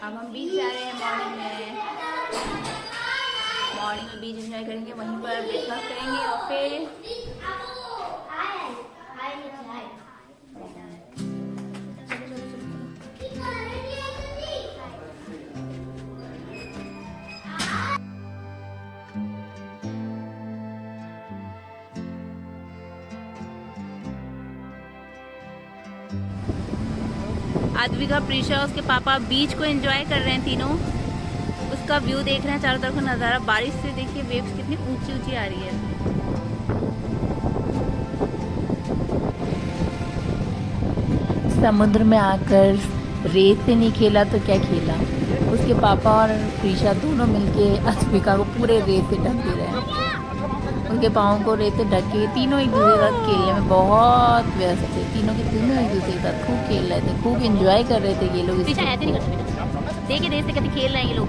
अब हम बीच जा रहे हैं मॉर्निंग में बीच एंजॉय करेंगे, वहीं पर ब्रेकफास्ट करेंगे और फिर आद्विका, प्रीशा, उसके पापा बीच को एंजॉय कर रहे हैं तीनों। उसका व्यू देख रहे हैं, चारों तरफ का नज़ारा। बारिश से देखिए वेव्स कितनी ऊंची ऊंची आ रही है। समुद्र में आकर रेत से नहीं खेला तो क्या खेला। उसके पापा और प्रीशा दोनों मिलके आद्विका को पूरे रेत से ढक दे रहे हैं। उनके पाँव को रेत से ढक के तीनों एक दूसरे के साथ खेलने में बहुत व्यस्त थे। तीनों के तीनों एक दूसरे के साथ खूब खेल रहे थे, खूब एंजॉय कर रहे थे ये लोग। प्रीशा ऐसे नहीं करते बेटा, देखिए देर से कैसे खेल रहे हैं ये लोग।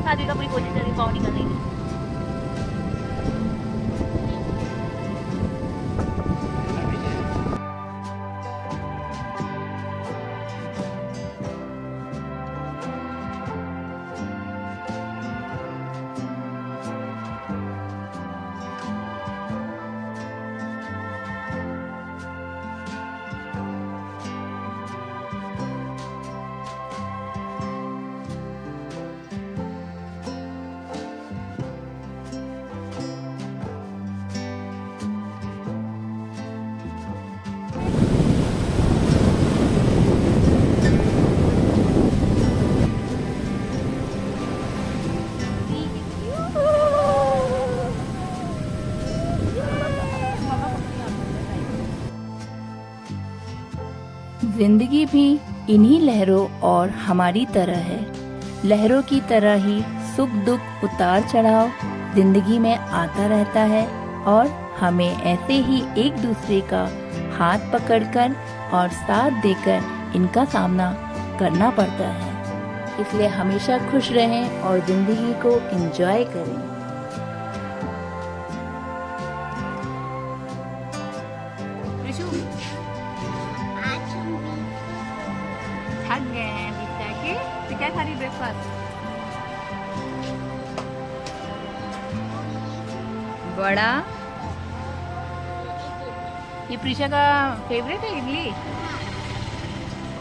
आद्विका पूरी कोशिश कर रही है पाँव निकालने की। जिंदगी भी इन्हीं लहरों और हमारी तरह है। लहरों की तरह ही सुख दुख उतार चढ़ाव जिंदगी में आता रहता है और हमें ऐसे ही एक दूसरे का हाथ पकड़कर और साथ देकर इनका सामना करना पड़ता है। इसलिए हमेशा खुश रहें और जिंदगी को एंजॉय करें। थक गए हैं बीच जाके, तो क्या खा रही ब्रेकफास्ट? बड़ा। ये प्रीशा का फेवरेट है इडली।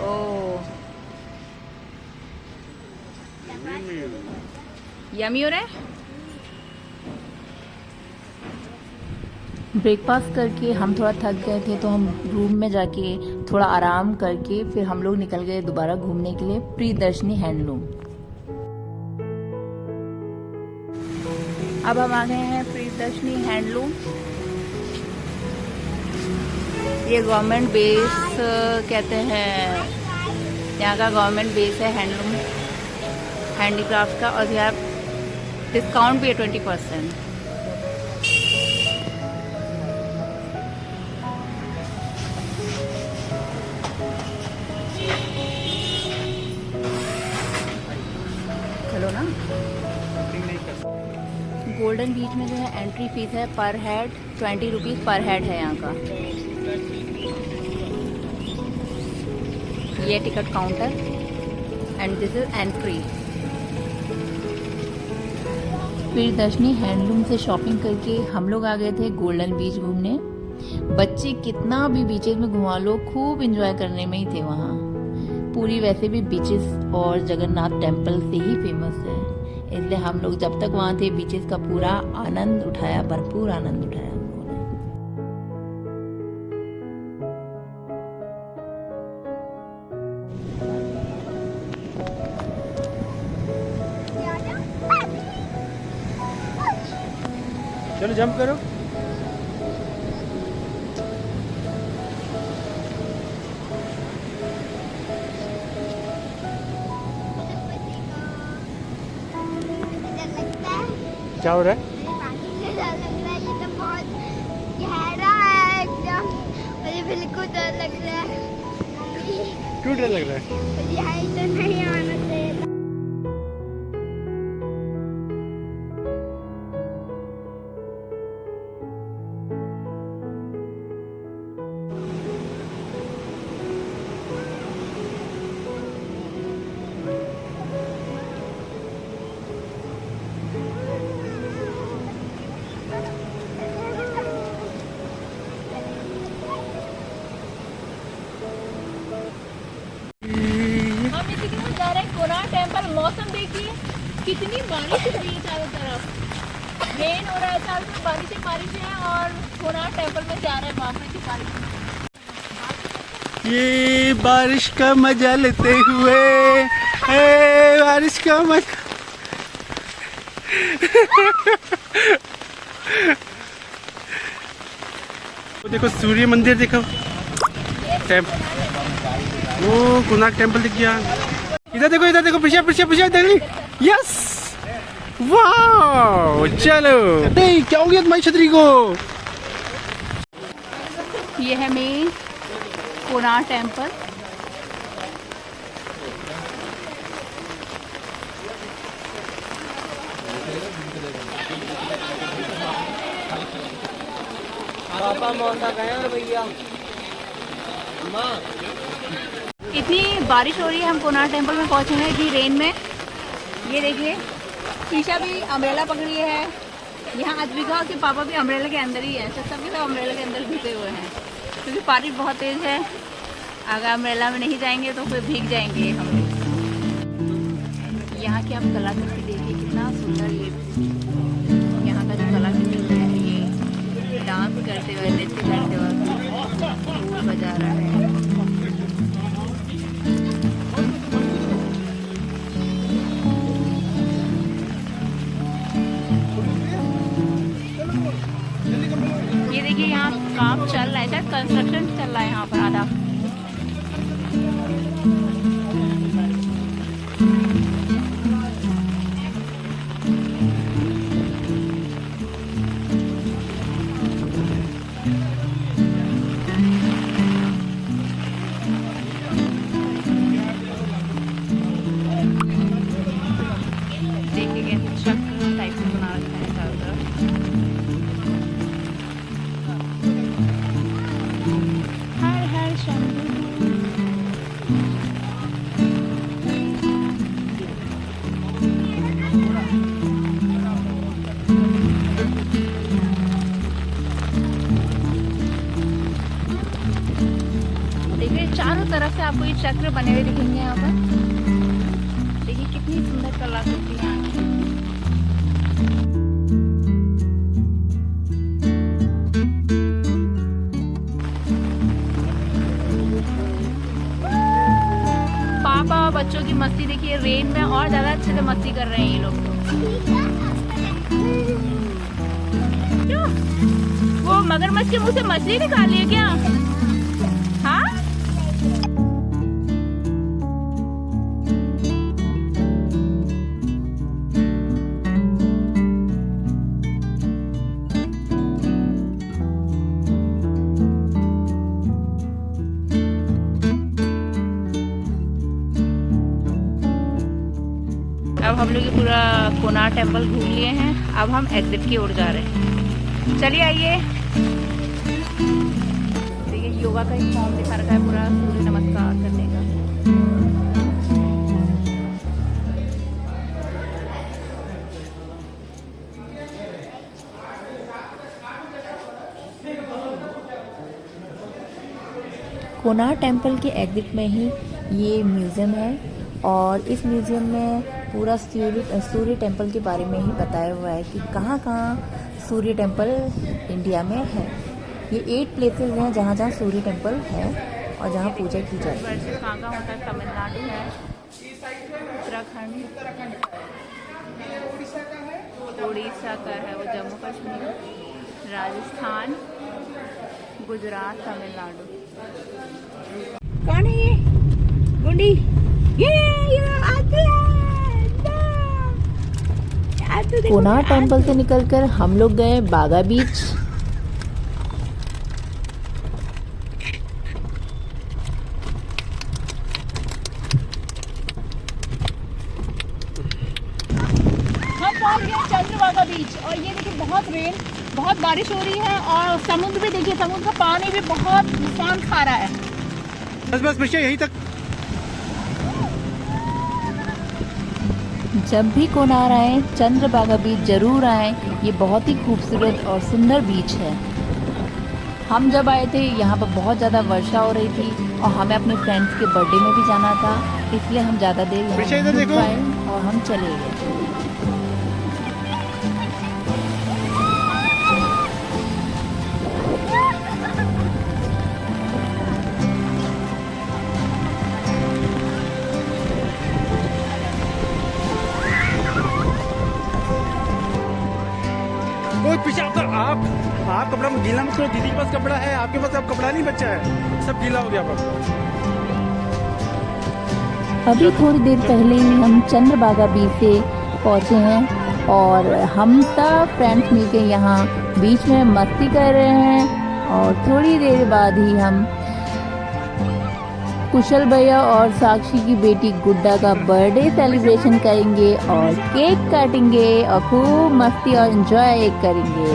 ओह यमी हो रहा है। ब्रेकफास्ट करके हम थोड़ा थक गए थे तो हम रूम में जाके थोड़ा आराम करके फिर हम लोग निकल गए दोबारा घूमने के लिए प्रियदर्शनी हैंडलूम। अब हम आ गए हैं प्रियदर्शनी हैंडलूम। ये गवर्नमेंट बेस कहते हैं, यहाँ का गवर्नमेंट बेस है हैंडलूम हैंडीक्राफ्ट का, और यहाँ डिस्काउंट भी है 20%। चलो ना। गोल्डन बीच में जो है एंट्री फीस है पर हेड 20 रुपीज़ पर हेड है यहाँ का। ये ticket counter and this is entry. Priyadarshini handloom से शॉपिंग करके हम लोग आ गए थे गोल्डन बीच घूमने। बच्चे कितना भी बीचेस में घुमा लो, खूब एंजॉय करने में ही थे वहाँ। पूरी वैसे भी बीचेस और जगन्नाथ टेम्पल से ही फेमस है, इसलिए हम लोग जब तक वहाँ थे बीचेस का पूरा आनंद उठाया, भरपूर आनंद उठाया हम लोगों ने। चलो जंप करो। क्या हो रहा है? पानी से डर लग रहा है, ये तो बहुत गहरा है एकदम, मुझे बिल्कुल डर लग क्यों डर लग रहा है? यहाँ तो नहीं आना चाहिए था। हम इसी के जा रहे हैं कोणार्क टेम्पल। मौसम देखिए कितनी बारिश हो रही है, चारों तरफ रेन हो रहा है, चारों तरफ बारिश है और कोणार्क टेम्पल में जा रहे हैं। बाप रे की बारिश। ये बारिश का मजा लेते हुए, बारिश का मजा। देखो सूर्य मंदिर, देखो वो कोणार्क टेम्पल दिख गया। इधर देखो पीछे देख। यस, वाह, चलो। नहीं, क्या हो गया तुम्हारी छतरी को? ये है मेन कोणार्क टेम्पल। पापा मौसा गए और भैया इतनी बारिश हो रही है, हम कोणार्क टेम्पल में पहुंचे हैं कि रेन में। ये देखिए ईशा भी अम्ब्रेला पकड़ी है। यहाँ अद्विका के पापा भी अम्ब्रेला के अंदर ही है, तो सभी लोग अम्ब्रेला के अंदर घुसे हुए हैं क्योंकि बारिश बहुत तेज है। अगर अम्ब्रेला में नहीं जाएंगे तो फिर भीग जाएंगे हम। यहाँ की आप कलाकृति देखिए, कितना सुंदर। ये यहाँ का जो कलाकृति है, ये डांस करते हुए, नृत्य करते हुए बजा रहा है। ये देखिए यहाँ काम चल रहा है, शायद कंस्ट्रक्शन चल रहा है यहाँ पर आधा। देखिए कैसे चक्र टाइप से बना रखा है चारों तरफ। हर हर शंभू। देखिए चारों तरफ से आपको ये चक्र बने हुए दिखेंगे यहाँ पर। देखिए कितनी सुंदर कलाकृति है यहाँ की। पापा और बच्चों की मस्ती देखिए, रेन में और ज्यादा अच्छे से मस्ती कर रहे हैं ये लोग तो। क्यों? वो मगरमच्छ के मुंह से मछली निकाली है क्या? हाँ? अब हम लोग ये पूरा कोणार्क टेम्पल घूम लिए हैं। अब हम एग्जिट की ओर जा रहे हैं। चलिए आइए। देखिए योगा का एक फॉर्म दिखा रखा है पूरा, सूर्य नमस्कार करने का। कोणार्क टेम्पल के एग्जिट में ही ये म्यूज़ियम है और इस म्यूज़ियम में पूरा सूर्य टेम्पल के बारे में ही बताया हुआ है कि कहाँ सूर्य टेम्पल इंडिया में है। ये 8 प्लेसेस हैं जहाँ सूर्य टेम्पल है और जहाँ पूजा की जाती है। कहाँ का होता है? तमिलनाडु है, उत्तराखंड, उड़ीसा का है, वो जम्मू कश्मीर, राजस्थान, गुजरात, तमिलनाडु। कौन है ये? गुंडी। ये कोणार्क टेम्पल से निकलकर हम लोग गए बागा बीच। बहुत बारिश हो रही है और समुद्र भी देखिए, समुद्र का पानी भी बहुत नुकसान खा रहा है। बस बस प्रिशिया यहीं तक। जब भी कोनार आए चंद्रभागा बीच जरूर आए। ये बहुत ही खूबसूरत और सुंदर बीच है। हम जब आए थे यहाँ पर बहुत ज़्यादा वर्षा हो रही थी और हमें अपने फ्रेंड्स के बर्थडे में भी जाना था, इसलिए हम ज़्यादा देर यहाँ पीछे इधर नहीं रुक देखो। पाए और हम चले गए। कोई पीछे आप कपड़ा गीला मत करो। दीदी के पास कपड़ा है, आपके पास अब कपड़ा नहीं बचा है, सब गीला हो गया अब। अभी थोड़ी देर पहले ही हम चंद्रभागा बीच से पहुँचे हैं और हम सब फ्रेंड्स मिलके यहाँ बीच में मस्ती कर रहे हैं। और थोड़ी देर बाद ही हम कुशल भैया और साक्षी की बेटी गुड्डा का बर्थडे सेलिब्रेशन करेंगे और केक काटेंगे और खूब मस्ती और एंजॉय करेंगे।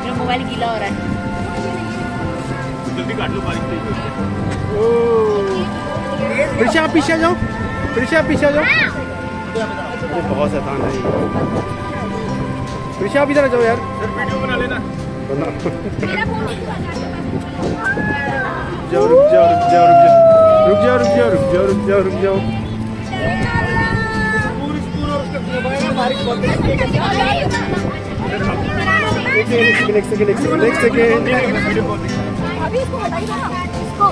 मेरा मोबाइल गीला हो रहा है। जल्दी काट लो, बारिश तेज हो रही है। प्रिशिया आप पीछे आ जाओ, प्रिशिया पीछे आ जाओ। ये बहुत शैतान है। प्रिशिया आप इधर आ जाओ यार, वीडियो बना लेना। जाओ रुक जाओ रुक जाओ रुक जाओ रुक जाओ रुक जाओ रुक जाओ रुक जाओ रुक जाओ। एक सेकेंड। अभी इसको हटाइए ना, इसको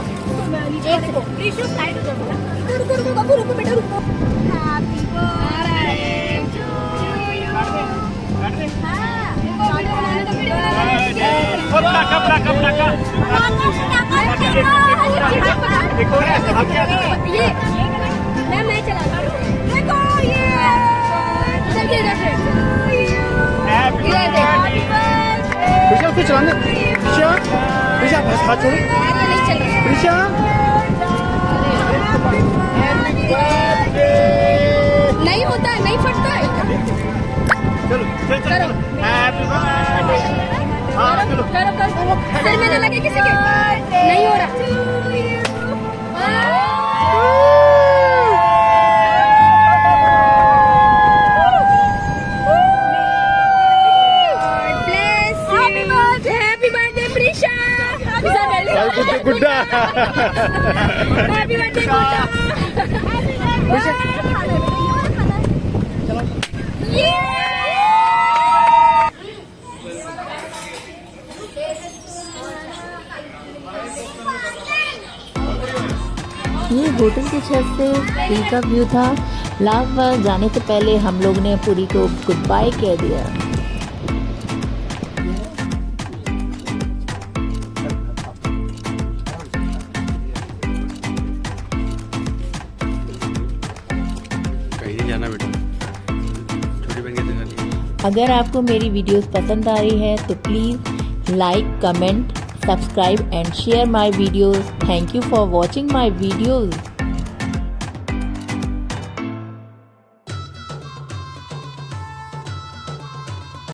एक सेकंड प्लीज साइड हो जाओ। रुको बाबू, रुको बेटा रुको। Happy birthday to you. हां बनाने तो वीडियो बना। कपड़ा ये मैं चला देखो ये चल के इधर से हैप्पी बर्थडे। प्रिशिया उसको चलाने। प्रिशिया हाथ छोड़ो। प्रिशिया नहीं होता है, नहीं फटता है। चलो करो करो करो। सिर में ना लगे किसी के, नहीं हो रहा। Happy birthday Prisha. गुड्डा हैप्पी बर्थडे गुड्डा। ये होटल की छत से पुरी का व्यू था। लास्ट बार जाने से पहले हम लोग ने पुरी को गुड बाय कह दिया। कहीं जाना बेटा, छोटी बहन कैसे जानी। अगर आपको मेरी वीडियोस पसंद आ रही है तो please like, comment, subscribe and share my videos. Thank you for watching my videos.